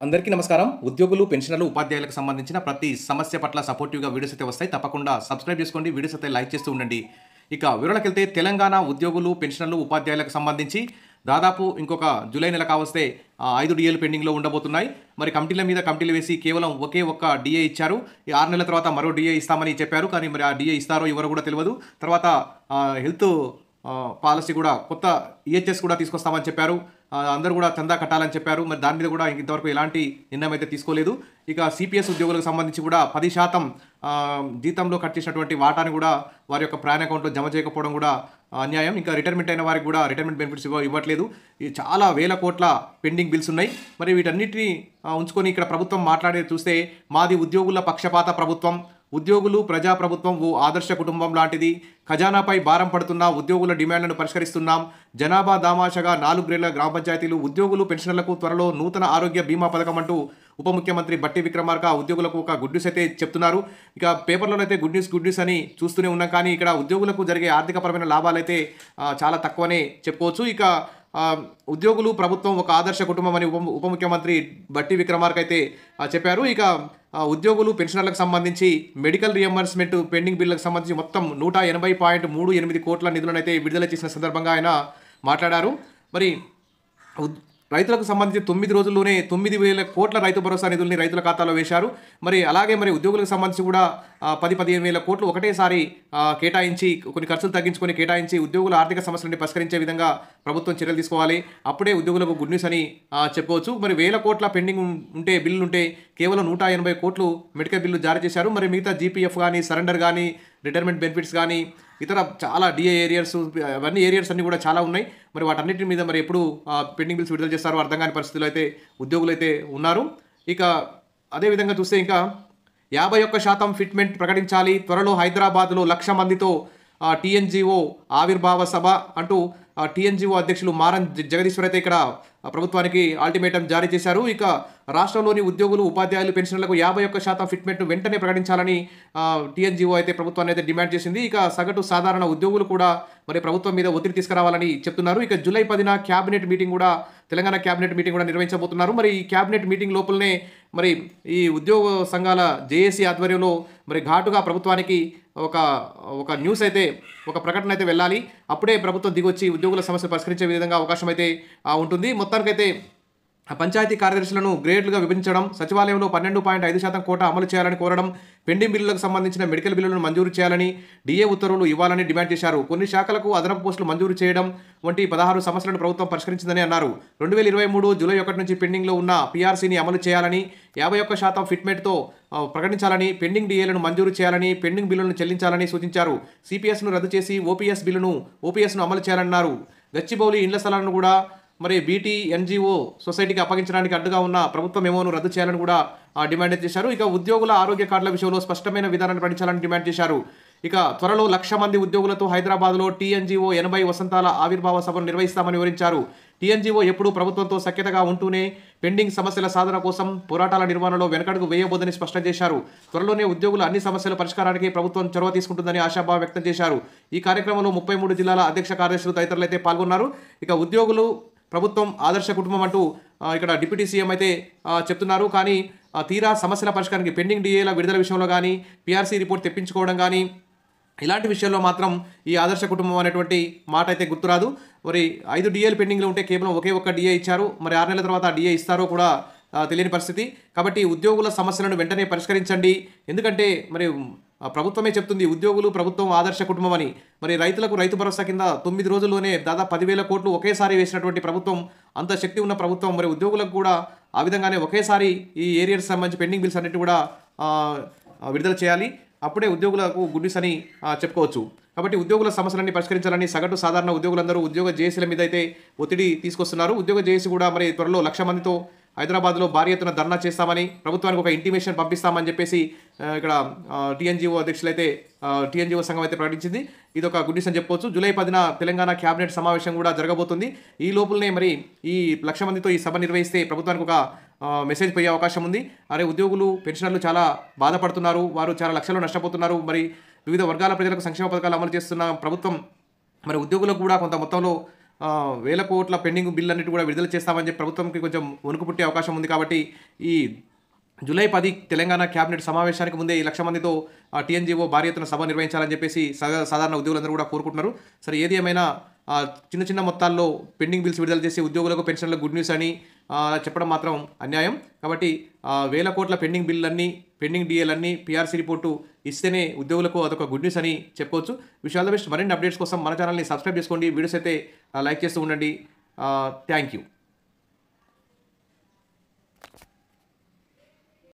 అందరికీ నమస్కారం. ఉద్యోగులు, పెన్షనర్లు, ఉపాధ్యాయులకు సంబంధించిన ప్రతి సమస్య పట్ల సపోర్టివ్‌గా వీడియోస్ అయితే వస్తాయి. తప్పకుండా సబ్స్క్రైబ్ చేసుకోండి. వీడియోస్ అయితే లైక్ చేస్తూ ఉండండి. ఇక వివరాలకెళ్తే తెలంగాణ ఉద్యోగులు, పెన్షనర్లు, ఉపాధ్యాయులకు సంబంధించి దాదాపు ఇంకొక జూలై నెల కావస్తే 5 డీఏలు పెండింగ్‌లో ఉండబోతున్నాయి. మరి కమిటీల మీద కమిటీలు వేసి కేవలం ఒకే ఒక్క డీఏ ఇచ్చారు. ఈ 6 నెలల తర్వాత మరో డీఏ ఇస్తామని చెప్పారు. కానీ మరి ఆ డీఏ ఇస్తారో ఇవ్వరో కూడా తెలవదు. తర్వాత హెల్త్ పాలసీ కూడా కొత్త ఈహెచ్ఎస్ కూడా తీసుకొస్తామని చెప్పారు. అందరూ కూడా చందా కట్టాలని చెప్పారు. మరి దాని మీద కూడా ఇంతవరకు ఎలాంటి నిర్ణయం అయితే తీసుకోలేదు. ఇక సిపిఎస్ ఉద్యోగులకు సంబంధించి కూడా 10% జీతంలో కట్ చేసినటువంటి వాటాను కూడా వారి యొక్క ప్రాన్ అకౌంట్లో జమ చేయకపోవడం కూడా అన్యాయం. ఇంకా రిటైర్మెంట్ అయిన వారికి కూడా రిటైర్మెంట్ బెనిఫిట్స్ ఇవ్వట్లేదు. ఇది చాలా వేల కోట్ల పెండింగ్ బిల్స్ ఉన్నాయి. మరి వీటన్నిటిని ఉంచుకొని ఇక్కడ ప్రభుత్వం మాట్లాడేది చూస్తే మాది ఉద్యోగుల పక్షపాత ప్రభుత్వం, ఉద్యోగులు ప్రజాప్రభుత్వం ఓ ఆదర్శ కుటుంబం లాంటిది, ఖజానాపై భారం పడుతున్న ఉద్యోగుల డిమాండ్లను పరిష్కరిస్తున్నాం, జనాభా దామాషగా 4 గ్రేడ్ల గ్రామ పంచాయతీలు, ఉద్యోగులు పెన్షనర్లకు త్వరలో నూతన ఆరోగ్య బీమా పథకం అంటూ ఉప ముఖ్యమంత్రి బట్టి విక్రమార్క ఉద్యోగులకు ఒక గుడ్ న్యూస్ అయితే చెప్తున్నారు. ఇక పేపర్లలో అయితే గుడ్ న్యూస్ అని చూస్తూనే ఉన్నాం. కానీ ఇక్కడ ఉద్యోగులకు జరిగే ఆర్థికపరమైన లాభాలైతే చాలా తక్కువనే చెప్పుకోవచ్చు. ఇక ఉద్యోగులు ప్రభుత్వం ఒక ఆదర్శ కుటుంబం అని ఉప ముఖ్యమంత్రి బట్టి విక్రమార్క అయితే చెప్పారు. ఇక ఉద్యోగులు పెన్షనర్లకు సంబంధించి మెడికల్ రియంబర్స్మెంట్ పెండింగ్ బిల్లులకు సంబంధించి మొత్తం 180.38 కోట్ల నిధులను అయితే విడుదల చేసిన సందర్భంగా ఆయన మాట్లాడారు. మరి రైతులకు సంబంధించి 9 రోజుల్లోనే 9,000 కోట్ల రైతు భరోసా నిధుల్ని రైతుల ఖాతాలో వేశారు. మరి అలాగే మరి ఉద్యోగులకు సంబంధించి కూడా 10-15 వేల కోట్లు ఒకటేసారి కేటాయించి కొన్ని ఖర్చులు తగ్గించుకొని కేటాయించి ఉద్యోగుల ఆర్థిక సమస్యలని పరిష్కరించే విధంగా ప్రభుత్వం చర్యలు తీసుకోవాలి. అప్పుడే ఉద్యోగులకు గుడ్ న్యూస్ అని చెప్పుకోవచ్చు. మరి వేల కోట్ల పెండింగ్ బిల్లులు ఉంటే కేవలం 180 కోట్లు మెడికల్ బిల్లు జారీ చేశారు. మరి మిగతా జీపీఎఫ్ కానీ, సరెండర్ కానీ, రిటైర్మెంట్ బెనిఫిట్స్ కానీ, ఇతర చాలా డిఏ ఏరియర్స్ అవన్నీ ఏరియర్స్ అన్నీ కూడా చాలా ఉన్నాయి. మరి వాటన్నిటి మీద మరి ఎప్పుడు పెండింగ్ బిల్స్ విడుదల చేస్తారో అర్థం కాని పరిస్థితుల్లో అయితే ఉద్యోగులు అయితే ఉన్నారు. ఇక అదేవిధంగా చూస్తే ఇంకా 51% ఫిట్మెంట్ ప్రకటించాలి, త్వరలో హైదరాబాద్లో 1,00,000 మందితో టీఎన్జిఓ ఆవిర్భావ సభ అంటూ టీఎన్జిఓ అధ్యక్షులు మారం జగదీశ్వర్ అయితే ఇక్కడ ప్రభుత్వానికి అల్టిమేటం జారీ చేశారు. ఇక రాష్ట్రంలోని ఉద్యోగులు, ఉపాధ్యాయులు, పెన్షన్లకు 51% ఫిట్మెంట్ను వెంటనే ప్రకటించాలని టీఎన్జిఓ అయితే ప్రభుత్వాన్ని అయితే డిమాండ్ చేసింది. ఇక సగటు సాధారణ ఉద్యోగులు కూడా మరి ప్రభుత్వం మీద ఒత్తిడి తీసుకురావాలని చెప్తున్నారు. ఇక జూలై 10న క్యాబినెట్ మీటింగ్ కూడా, తెలంగాణ క్యాబినెట్ మీటింగ్ కూడా నిర్వహించబోతున్నారు. మరి ఈ క్యాబినెట్ మీటింగ్ లోపలనే మరి ఈ ఉద్యోగ సంఘాల జేఏసీ ఆధ్వర్యంలో మరి ఘాటుగా ప్రభుత్వానికి ఒక న్యూస్ అయితే, ఒక ప్రకటన అయితే వెళ్ళాలి. అప్పుడే ప్రభుత్వం దిగొచ్చి ఉద్యోగుల సమస్య పరిష్కరించే విధంగా అవకాశం అయితే ఉంటుంది. మొత్తానికైతే పంచాయతీ కార్యదర్శులను గ్రేడ్లుగా విభజించడం, సచివాలయంలో 12.5% కోటా అమలు చేయాలని కోరడం, పెండింగ్ బిల్లులకు సంబంధించిన మెడికల్ బిల్లులను మంజూరు చేయాలని, డిఏ ఉత్తర్వులు ఇవ్వాలని డిమాండ్ చేశారు. కొన్ని శాఖలకు అదనపు పోస్టులు మంజూరు చేయడం వంటి 16 సమస్యలను ప్రభుత్వం పరిష్కరించిందని అన్నారు. 2023 జూలై 1 నుంచి పెండింగ్లో ఉన్న పీఆర్సీని అమలు చేయాలని, 51% ఫిట్మెంట్తో ప్రకటించాలని, పెండింగ్ డిఏలను మంజూరు చేయాలని, పెండింగ్ బిల్లులను చెల్లించాలని సూచించారు. సిపిఎస్ను రద్దు చేసి ఓపీఎస్ను అమలు చేయాలన్నారు. గచ్చిబౌలి ఇండ్ల స్థలాలను కూడా మరి బీటీ ఎన్జిఓ సొసైటీకి అప్పగించడానికి అడ్డుగా ఉన్న ప్రభుత్వం మెమోను రద్దు చేయాలని కూడా డిమాండ్ చేశారు. ఇక ఉద్యోగుల ఆరోగ్య కార్డుల విషయంలో స్పష్టమైన విధానాన్ని పాటించాలని డిమాండ్ చేశారు. ఇక త్వరలో 1,00,000 మంది ఉద్యోగులతో హైదరాబాద్లో టీఎన్జిఓ 80 వసంతాల ఆవిర్భావ సభను నిర్వహిస్తామని వివరించారు. టీఎన్జిఓ ఎప్పుడూ ప్రభుత్వంతో సఖ్యతగా ఉంటూనే పెండింగ్ సమస్యల సాధన కోసం పోరాటాల నిర్వహణలో వెనకడుగు వేయబోదని స్పష్టం చేశారు. త్వరలోనే ఉద్యోగుల అన్ని సమస్యల పరిష్కారానికి ప్రభుత్వం చొరవ తీసుకుంటుందని ఆశాభావం వ్యక్తం చేశారు. ఈ కార్యక్రమంలో 33 జిల్లాల అధ్యక్ష కార్యదర్శులు తదితరులు అయితే పాల్గొన్నారు. ఇక ఉద్యోగులు ప్రభుత్వం ఆదర్శ కుటుంబం అంటూ ఇక్కడ డిప్యూటీ సీఎం అయితే చెప్తున్నారు. కానీ తీరా సమస్యల పరిష్కారానికి పెండింగ్ డిఏల విడుదల విషయంలో కానీ, పీఆర్సీ రిపోర్ట్ తెప్పించుకోవడం కానీ, ఇలాంటి విషయాల్లో మాత్రం ఈ ఆదర్శ కుటుంబం అనేటువంటి మాట అయితే గుర్తురాదు. మరి 5 డిఏలు పెండింగ్లో ఉంటే కేవలం ఒకే ఒక్క డిఏ ఇచ్చారు. మరి 6 నెలల తర్వాత డిఏ ఇస్తారో కూడా తెలియని పరిస్థితి. కాబట్టి ఉద్యోగుల సమస్యలను వెంటనే పరిష్కరించండి. ఎందుకంటే మరి ప్రభుత్వమే చెప్తుంది ఉద్యోగులు ప్రభుత్వం ఆదర్శ కుటుంబం అని. మరి రైతులకు రైతు భరోసా కింద 9 రోజుల్లోనే దాదాపు 10,000 కోట్లు ఒకేసారి వేసినటువంటి ప్రభుత్వం, అంత శక్తి ఉన్న ప్రభుత్వం, మరి ఉద్యోగులకు కూడా ఆ విధంగానే ఒకేసారి ఈ ఏరియాస్ సంబంధించి పెండింగ్ బిల్స్ అన్నిటి కూడా విడుదల చేయాలి. అప్పుడే ఉద్యోగులకు గుడ్ న్యూస్ అని చెప్పుకోవచ్చు. కాబట్టి ఉద్యోగుల సమస్యలన్నీ పరిష్కరించాలని సగటు సాధారణ ఉద్యోగులందరూ ఉద్యోగ జేఏసీల మీద అయితే ఒత్తిడి తీసుకొస్తున్నారు. ఉద్యోగ జేఏసీ కూడా మరి త్వరలో 1,00,000 మందితో హైదరాబాద్లో భారీ ఎత్తున ధర్నా చేస్తామని, ప్రభుత్వానికి ఒక ఇంటిమేషన్ పంపిస్తామని చెప్పేసి ఇక్కడ టీఎన్జిఓ అధ్యక్షులు అయితే టీఎన్జిఓ సంఘం అయితే ప్రకటించింది. ఇది ఒక గుడ్ న్యూస్ అని చెప్పుకోవచ్చు. జూలై 10న తెలంగాణ క్యాబినెట్ సమావేశం కూడా జరగబోతుంది. ఈ లోపలనే మరి ఈ 1,00,000 మందితో ఈ సభ నిర్వహిస్తే ప్రభుత్వానికి ఒక మెసేజ్ పోయే అవకాశం ఉంది. అరే ఉద్యోగులు, పెన్షనర్లు చాలా బాధపడుతున్నారు, వారు చాలా లక్షలు నష్టపోతున్నారు. మరి వివిధ వర్గాల ప్రజలకు సంక్షేమ పథకాలు అమలు చేస్తున్న ప్రభుత్వం మరి ఉద్యోగులకు కూడా కొంత మొత్తంలో వేల కోట్ల పెండింగ్ బిల్ అన్నిటి కూడా విడుదల చేస్తామని చెప్పి ప్రభుత్వంకి కొంచెం వణుకు పుట్టే అవకాశం ఉంది. కాబట్టి ఈ జూలై 10 తెలంగాణ క్యాబినెట్ సమావేశానికి ముందే ఈ 1,00,000 మందితో టీఎన్జీఓ భారీ ఎత్తున సభ నిర్వహించాలని చెప్పేసి సాధారణ ఉద్యోగులందరూ కూడా కోరుకుంటున్నారు. సరే, ఏది ఏమైనా చిన్న చిన్న మొత్తాల్లో పెండింగ్ బిల్స్ విడుదల చేసి ఉద్యోగులకు పెన్షన్లకు గుడ్ న్యూస్ అని చెప్పడం మాత్రం అన్యాయం. కాబట్టి వేల కోట్ల పెండింగ్ బిల్లన్నీ, పెండింగ్ డిఏలన్నీ పీఆర్సీ రిపోర్టు ఇస్తేనే ఉద్యోగులకు అదొక గుడ్ న్యూస్ అని చెప్పుకోవచ్చు. Wish all the best. మరిన్ని అప్డేట్స్ కోసం మన ఛానల్ని సబ్స్క్రైబ్ చేసుకోండి. వీడియోస్ అయితే లైక్ చేస్తూ ఉండండి. Thank you.